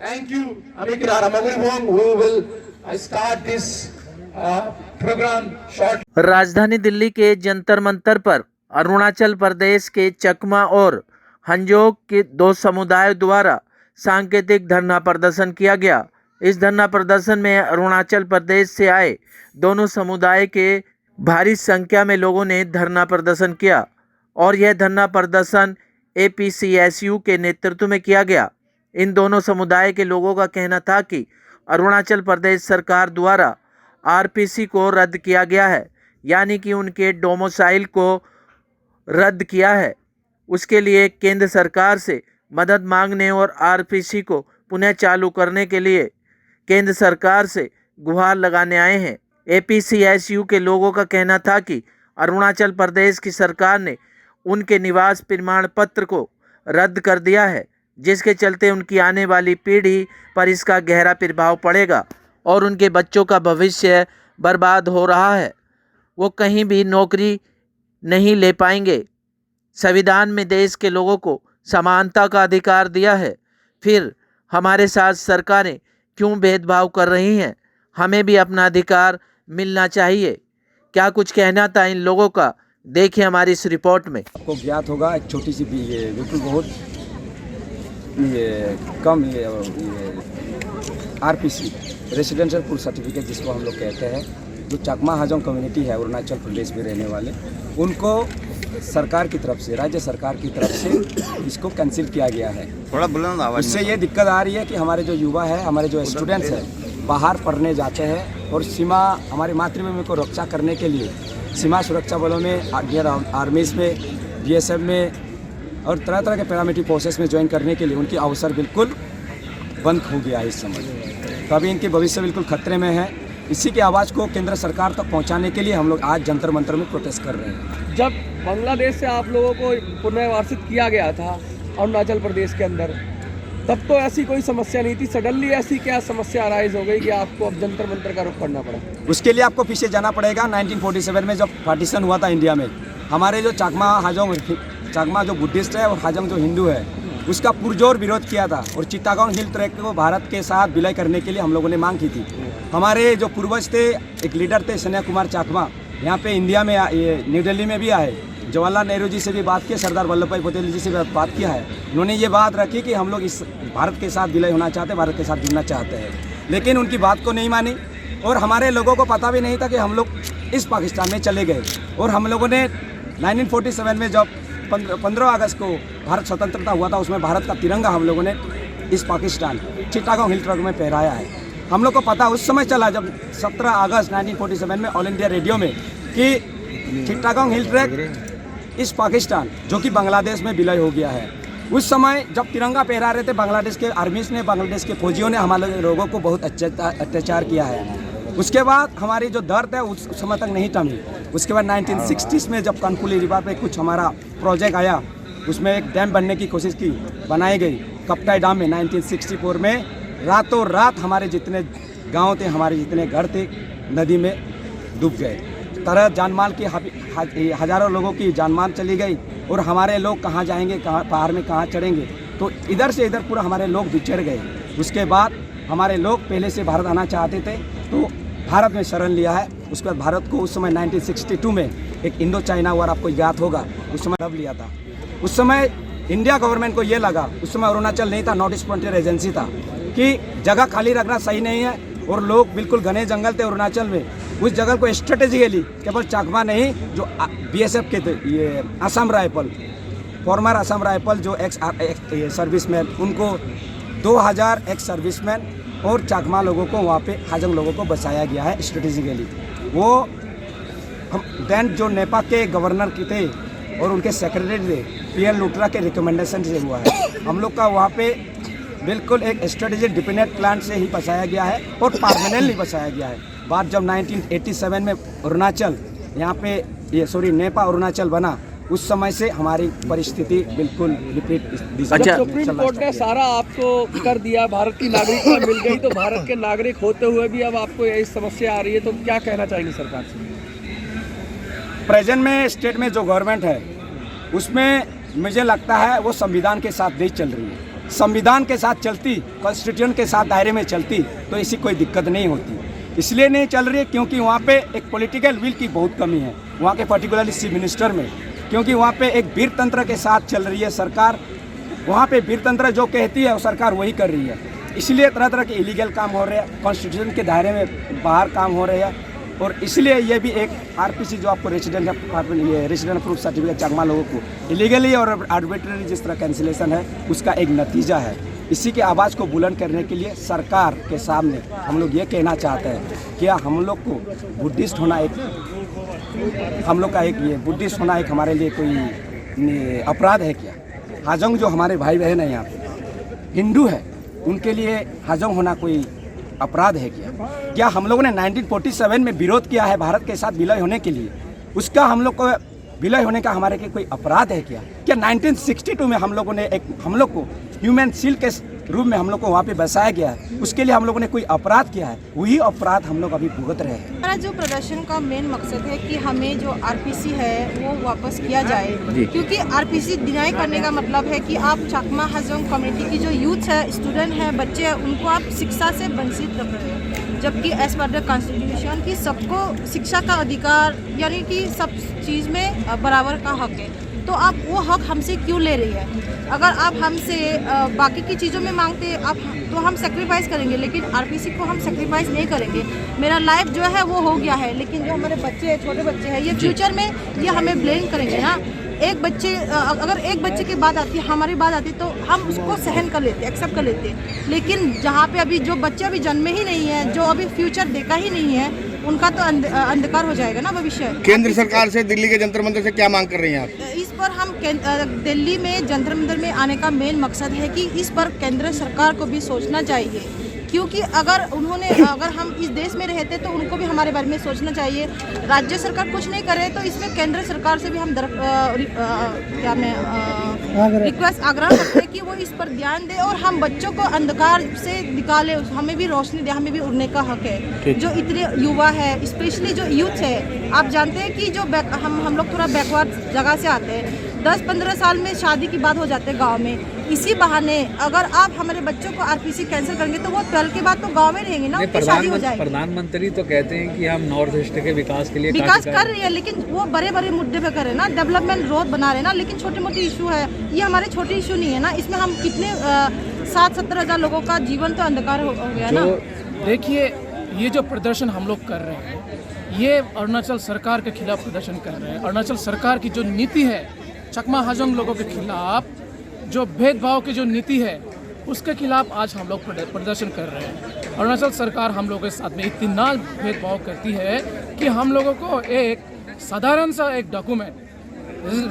Thank you, Amikra Ramaguribong. We will start this program short. राजधानी दिल्ली के जंतर मंतर पर अरुणाचल प्रदेश के चकमा और हंजोक के दो समुदायों द्वारा सांकेतिक धरना प्रदर्शन किया गया। इस धरना प्रदर्शन में अरुणाचल प्रदेश से आए दोनों समुदाय के भारी संख्या में लोगों ने धरना प्रदर्शन किया और यह धरना प्रदर्शन APCSU के नेतृत्व में किया गया। इन दोनों समुदाय के लोगों का कहना था कि अरुणाचल प्रदेश सरकार द्वारा RPC को रद्द किया गया है, यानी कि उनके डोमिसाइल को रद्द किया है। उसके लिए केंद्र सरकार से मदद मांगने और RPC को पुनः चालू करने के लिए केंद्र सरकार से गुहार लगाने आए हैं। APCSU के लोगों का कहना था कि अरुणाचल प्रदेश की सरकार ने उनके निवास प्रमाण पत्र को रद्द कर दिया है, जिसके चलते उनकी आने वाली पीढ़ी पर इसका गहरा प्रभाव पड़ेगा और उनके बच्चों का भविष्य बर्बाद हो रहा है। वो कहीं भी नौकरी नहीं ले पाएंगे। संविधान में देश के लोगों को समानता का अधिकार दिया है, फिर हमारे साथ सरकारें क्यों भेदभाव कर रही हैं? हमें भी अपना अधिकार मिलना चाहिए। क्या कुछ कहना था इन लोगों का, देखिए हमारी इस रिपोर्ट में। आपको ज्ञात होगा एक छोटी सी बिल्कुल बहुत कम RPC रेसिडेंशियल पुल सर्टिफिकेट जिसको हम लोग कहते हैं, जो चकमा हाजोंग कम्युनिटी है अरुणाचल प्रदेश में रहने वाले, उनको सरकार की तरफ से, राज्य सरकार की तरफ से इसको कैंसिल किया गया है। थोड़ा बुलंद आवाज। उससे ये दिक्कत आ रही है कि हमारे जो युवा है, हमारे जो स्टूडेंट्स हैं, बाहर पढ़ने जाते हैं और सीमा, हमारी मातृभूमि को रक्षा करने के लिए सीमा सुरक्षा बलों में, इंडियन आर्मीज में, BSF में और तरह तरह के पैरामिलिट्री फोर्सेस में ज्वाइन करने के लिए उनकी अवसर बिल्कुल बंद हो गया है इस समय। तो अभी इनके भविष्य बिल्कुल खतरे में है। इसी की आवाज़ को केंद्र सरकार तक पहुंचाने के लिए हम लोग आज जंतर मंतर में प्रोटेस्ट कर रहे हैं। जब बांग्लादेश से आप लोगों को पुनर्वासित किया गया था अरुणाचल प्रदेश के अंदर, तब तो ऐसी कोई समस्या नहीं थी। सडनली ऐसी क्या समस्या अराइज हो गई कि आपको अब जंतर मंतर का रुख करना पड़ा? उसके लिए आपको पीछे जाना पड़ेगा। 1947 में जब पार्टीशन हुआ था इंडिया में, हमारे जो चकमा जो बुद्धिस्ट है और हाजोंग जो हिंदू है, उसका पुरजोर विरोध किया था और चित्तागोंग हिल ट्रैक को भारत के साथ विलय करने के लिए हम लोगों ने मांग की थी। हमारे जो पूर्वज थे, एक लीडर थे सन्या कुमार चाकमा, यहाँ पे इंडिया में न्यू दिल्ली में भी आए, जवाहरलाल नेहरू जी से भी बात की, सरदार वल्लभ भाई पटेल जी से भी बात किया है। उन्होंने ये बात रखी कि हम लोग इस भारत के साथ विलय होना चाहते हैं, भारत के साथ जुड़ना चाहते हैं, लेकिन उनकी बात को नहीं मानी और हमारे लोगों को पता भी नहीं था कि हम लोग इस पाकिस्तान में चले गए। और हम लोगों ने 1947 में जब 15 अगस्त को भारत स्वतंत्रता हुआ था, उसमें भारत का तिरंगा हम लोगों ने इस पाकिस्तान चिट्टागोंग हिल ट्रैक में फहराया है। हम लोग को पता उस समय चला जब 17 अगस्त 1947 में ऑल इंडिया रेडियो में कि चिट्टागोंग हिल ट्रैक इस पाकिस्तान जो कि बांग्लादेश में विलय हो गया है। उस समय जब तिरंगा फहरा रहे थे, बांग्लादेश के आर्मीज ने, बांग्लादेश के फौजियों ने हमारे लोगों को बहुत अत्याचार किया है। उसके बाद हमारी जो दर्द है उस समय तक नहीं थमी। उसके बाद 1960s में जब कनकुली रिवर पे कुछ हमारा प्रोजेक्ट आया, उसमें एक डैम बनने की कोशिश की, बनाई गई कपटाई डैम में 1964 में। रातों रात हमारे जितने गांव थे, हमारे जितने घर थे, नदी में डूब गए। तरह जानमाल की हज़ारों लोगों की जानमाल चली गई और हमारे लोग कहाँ जाएंगे, कहाँ पहाड़ में कहाँ चढ़ेंगे। तो इधर से इधर पूरा हमारे लोग बिछड़ गए। उसके बाद हमारे लोग पहले से भारत आना चाहते थे तो भारत में शरण लिया है। उसके बाद भारत को उस समय 1962 में एक इंडो चाइना वॉर, आपको याद होगा, उस समय तब लिया था। उस समय इंडिया गवर्नमेंट को ये लगा, उस समय अरुणाचल नहीं था, नॉर्थ ईस्ट फ्रंटियर एजेंसी था, कि जगह खाली रखना सही नहीं है और लोग बिल्कुल घने जंगल थे अरुणाचल में। उस जगह को स्ट्रेटेजिकली केवल चकमा नहीं, जो BSF के थे, ये Assam rifle, farmer Assam rifle जो एक्स सर्विसमैन, उनको 2000 एक्स सर्विसमैन और चकमा लोगों को वहाँ पे हाजोंग लोगों को बसाया गया है स्ट्रेटेजिकली। वो हम दैन जो नेपाल के गवर्नर के थे और उनके सेक्रेटरी थे, PL लुट्रा के रिकमेंडेशन से हुआ है। हम लोग का वहाँ पे बिल्कुल एक स्ट्रेटेजिक डिपेंडेंट प्लान से ही बसाया गया है और परमानेंटली बसाया गया है। बात जब 1987 में अरुणाचल यहाँ पे नेपा अरुणाचल बना, उस समय से हमारी परिस्थिति बिल्कुल विपरीत दिशा जब सुप्रीम कोर्ट ने सारा आपको कर दिया, भारत की नागरिकता मिल गई, तो भारत के नागरिक होते हुए भी अब आपको यही समस्या आ रही है, तो क्या कहना चाहेंगे सरकार से? प्रेजेंट में स्टेट में जो गवर्नमेंट है उसमें मुझे लगता है वो संविधान के साथ नहीं चल रही है। संविधान के साथ चलती, कॉन्स्टिट्यूशन के साथ दायरे में चलती तो ऐसी कोई दिक्कत नहीं होती। इसलिए नहीं चल रही है क्योंकि वहाँ पे एक पॉलिटिकल विल की बहुत कमी है वहाँ के पर्टिकुलरली चीफ मिनिस्टर में, क्योंकि वहाँ पे एक वीर तंत्र के साथ चल रही है सरकार। वहाँ पे वीर तंत्र जो कहती है वो सरकार वही कर रही है, इसलिए तरह तरह के इलीगल काम हो रहे हैं, कॉन्स्टिट्यूशन के दायरे में बाहर काम हो रहे हैं। और इसलिए ये भी एक आरपीसी जो आपको रेसिडेंट प्रूफ सर्टिफिकेट चकमा लोगों को इलीगली और आर्बिट्रेरी जिस तरह कैंसिलेशन है उसका एक नतीजा है। इसी के आवाज़ को बुलंद करने के लिए सरकार के सामने हम लोग ये कहना चाहते हैं कि हम लोग को बुद्धिस्ट होना एक हमारे लिए कोई अपराध है क्या? हाजोंग जो हमारे भाई बहन हैं यहाँ पे हिंदू है, उनके लिए हाजोंग होना कोई अपराध है क्या हम लोगों ने 1947 में विरोध किया है भारत के साथ विलय होने के लिए, उसका हम लोग को विलय होने का हमारे के कोई अपराध है क्या? 1962 में हम लोग को ह्यूमन सील के रूप में हम लोग को वहाँ पे बसाया गया है, उसके लिए हम लोगों ने कोई अपराध किया है, वही अपराध हम लोग अभी भुगत रहे हैं। हमारा जो प्रदर्शन का मेन मकसद है कि हमें जो आरपीसी है वो वापस किया जाए, क्योंकि आरपीसी डिनाई करने का मतलब है कि आप चकमा हाजोंग कम्युनिटी की जो यूथ है, स्टूडेंट है, बच्चे हैं, उनको आप शिक्षा से वंचित रख रहे हैं, जबकि एज पर द कॉन्स्टिट्यूशन की सबको शिक्षा का अधिकार यानी कि सब चीज़ में बराबर का हक है। तो आप वो हक हमसे क्यों ले रही है? अगर आप हमसे बाकी की चीज़ों में मांगते आप तो हम सेक्रीफाइस करेंगे, लेकिन आरपीसी को हम सेक्रीफाइस नहीं करेंगे। मेरा लाइफ जो है वो हो गया है, लेकिन जो हमारे बच्चे हैं, छोटे बच्चे हैं, ये फ्यूचर में ये हमें ब्लेम करेंगे ना। अगर एक बच्चे की बात आती है, हमारी बात आती है, तो हम उसको सहन कर लेते, एक्सेप्ट कर लेते। लेकिन जहाँ पे अभी जो बच्चे अभी जन्मे ही नहीं है, जो अभी फ्यूचर देखा ही नहीं है, उनका तो अंधकार हो जाएगा ना भविष्य। केंद्र सरकार से दिल्ली के जंतर मंतर से क्या मांग कर रही हैं आप? इस पर हम दिल्ली में जंतर मंतर में आने का मेन मकसद है कि इस पर केंद्र सरकार को भी सोचना चाहिए, क्योंकि अगर हम इस देश में रहते तो उनको भी हमारे बारे में सोचना चाहिए। राज्य सरकार कुछ नहीं करे तो इसमें केंद्र सरकार से भी हम रिक्वेस्ट आग्रह करते हैं कि वो इस पर ध्यान दे और हम बच्चों को अंधकार से निकाले, हमें भी रोशनी दे, हमें भी उड़ने का हक है। जो इतने युवा है, स्पेशली जो यूथ है, आप जानते हैं कि जो हम लोग थोड़ा बैकवर्ड जगह से आते हैं, 10-15 साल में शादी की बात हो जाते हैं गाँव में। इसी बहाने अगर आप हमारे बच्चों को आरपीसी कैंसिल करेंगे तो वो 12 के बाद तो गांव में रहेंगे ना, उनकी शादी हो जाएगी। प्रधानमंत्री तो कहते हैं कि हम नॉर्थ ईस्ट के विकास के लिए विकास कर रही है, लेकिन वो बड़े बड़े मुद्दे पे कर रहे हैं ना, डेवलपमेंट रोड बना रहे हैं ना, लेकिन छोटे मोटे इशू है, ये हमारे छोटे इशू नहीं है ना। इसमें हम कितने 60-70 हज़ार लोगों का जीवन तो अंधकार हो गया ना। देखिए, ये जो प्रदर्शन हम लोग कर रहे हैं, ये अरुणाचल सरकार के खिलाफ प्रदर्शन कर रहे हैं। अरुणाचल सरकार की जो नीति है चकमा हाजोंग लोगों के खिलाफ, जो भेदभाव की जो नीति है, उसके खिलाफ आज हम लोग प्रदर्शन कर रहे हैं। अरुणाचल सरकार हम लोगों के साथ में इतना भेदभाव करती है कि हम लोगों को एक साधारण सा एक डॉक्यूमेंट,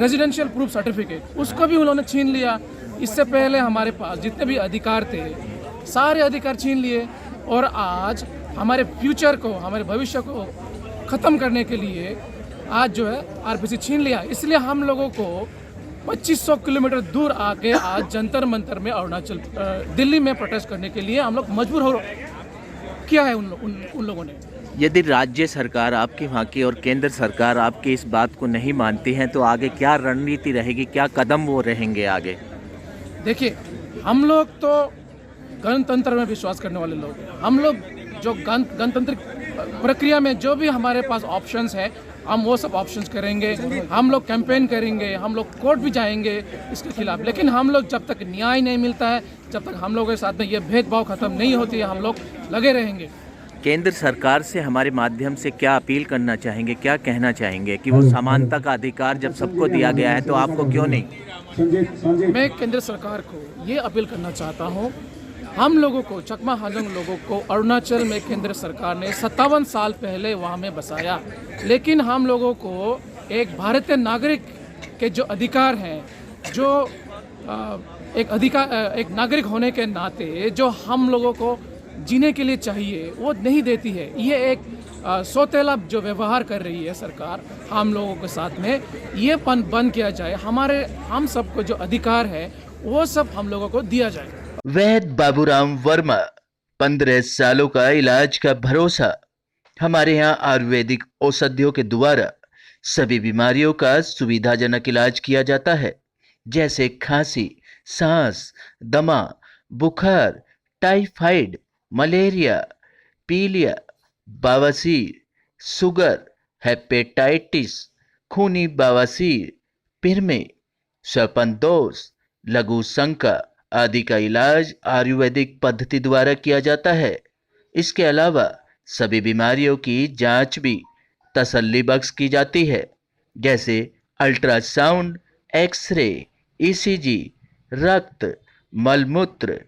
रेजिडेंशियल प्रूफ सर्टिफिकेट, उसको भी उन्होंने छीन लिया। इससे पहले हमारे पास जितने भी अधिकार थे, सारे अधिकार छीन लिए, और आज हमारे फ्यूचर को, हमारे भविष्य को ख़त्म करने के लिए आज जो है आरपीसी छीन लिया। इसलिए हम लोगों को 2500 किलोमीटर दूर आके आज जंतर मंतर में दिल्ली में प्रोटेस्ट करने के लिए हम लोग मजबूर हो किया है उन लोगों ने। यदि राज्य सरकार आपकी वहाँ की और केंद्र सरकार आपकी इस बात को नहीं मानती है तो आगे क्या रणनीति रहेगी, क्या कदम वो रहेंगे आगे? देखिए, हम लोग तो गणतंत्र में विश्वास करने वाले लोग हैं। हम लोग जो गणतंत्र प्रक्रिया में जो भी हमारे पास ऑप्शंस है, हम वो सब ऑप्शंस करेंगे। हम लोग कैंपेन करेंगे, हम लोग कोर्ट भी जाएंगे इसके खिलाफ, लेकिन हम लोग जब तक न्याय नहीं मिलता है, जब तक हम लोगों के साथ में ये भेदभाव खत्म नहीं होती है, हम लोग लगे रहेंगे। केंद्र सरकार से हमारे माध्यम से क्या अपील करना चाहेंगे, क्या कहना चाहेंगे कि वो समानता का अधिकार जब सबको दिया गया है तो आपको क्यों नहीं? मैं केंद्र सरकार को ये अपील करना चाहता हूँ, हम लोगों को, चकमा हाजोंग लोगों को अरुणाचल में केंद्र सरकार ने 57 साल पहले वहाँ में बसाया, लेकिन हम लोगों को एक भारतीय नागरिक के जो अधिकार हैं, जो एक नागरिक होने के नाते जो हम लोगों को जीने के लिए चाहिए वो नहीं देती है। ये एक सौतेला जो व्यवहार कर रही है सरकार हम लोगों के साथ में, ये बंद किया जाए। हम सबको जो अधिकार है वो सब हम लोगों को दिया जाए। वैद्य बाबूराम वर्मा, 15 सालों का इलाज का भरोसा। हमारे यहाँ आयुर्वेदिक औषधियों के द्वारा सभी बीमारियों का सुविधाजनक इलाज किया जाता है, जैसे खांसी, सांस, दमा, बुखार, टाइफाइड, मलेरिया, पीलिया, बवासीर, शुगर, हेपेटाइटिस, खूनी बवासीर, पिरमे, श्वपनदोष, लघु शंका आदि का इलाज आयुर्वेदिक पद्धति द्वारा किया जाता है। इसके अलावा सभी बीमारियों की जांच भी तसल्ली बख्श की जाती है, जैसे अल्ट्रासाउंड, एक्सरे, ईसीजी, रक्त, मलमूत्र,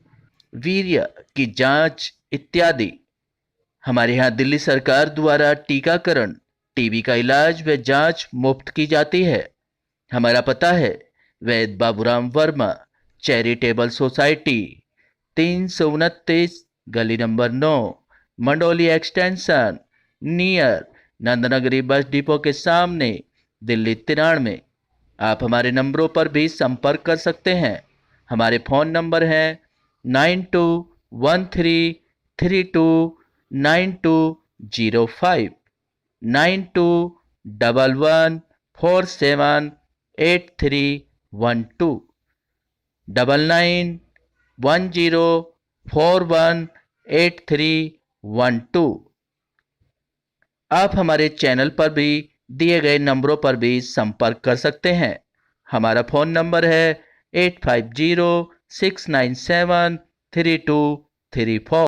वीर्य की जांच इत्यादि। हमारे यहाँ दिल्ली सरकार द्वारा टीकाकरण, टीबी का इलाज व जांच मुफ्त की जाती है। हमारा पता है वैद्य बाबूराम वर्मा, चैरिटेबल सोसाइटी, 329 गली number 9, Mandoli extension, near Nand Nagri bus depot के सामने, दिल्ली 93। आप हमारे नंबरों पर भी संपर्क कर सकते हैं। हमारे फ़ोन नंबर हैं 9213329205, 9211478312, 9910418312। आप हमारे चैनल पर भी दिए गए नंबरों पर भी संपर्क कर सकते हैं। हमारा फ़ोन नंबर है 8506973234।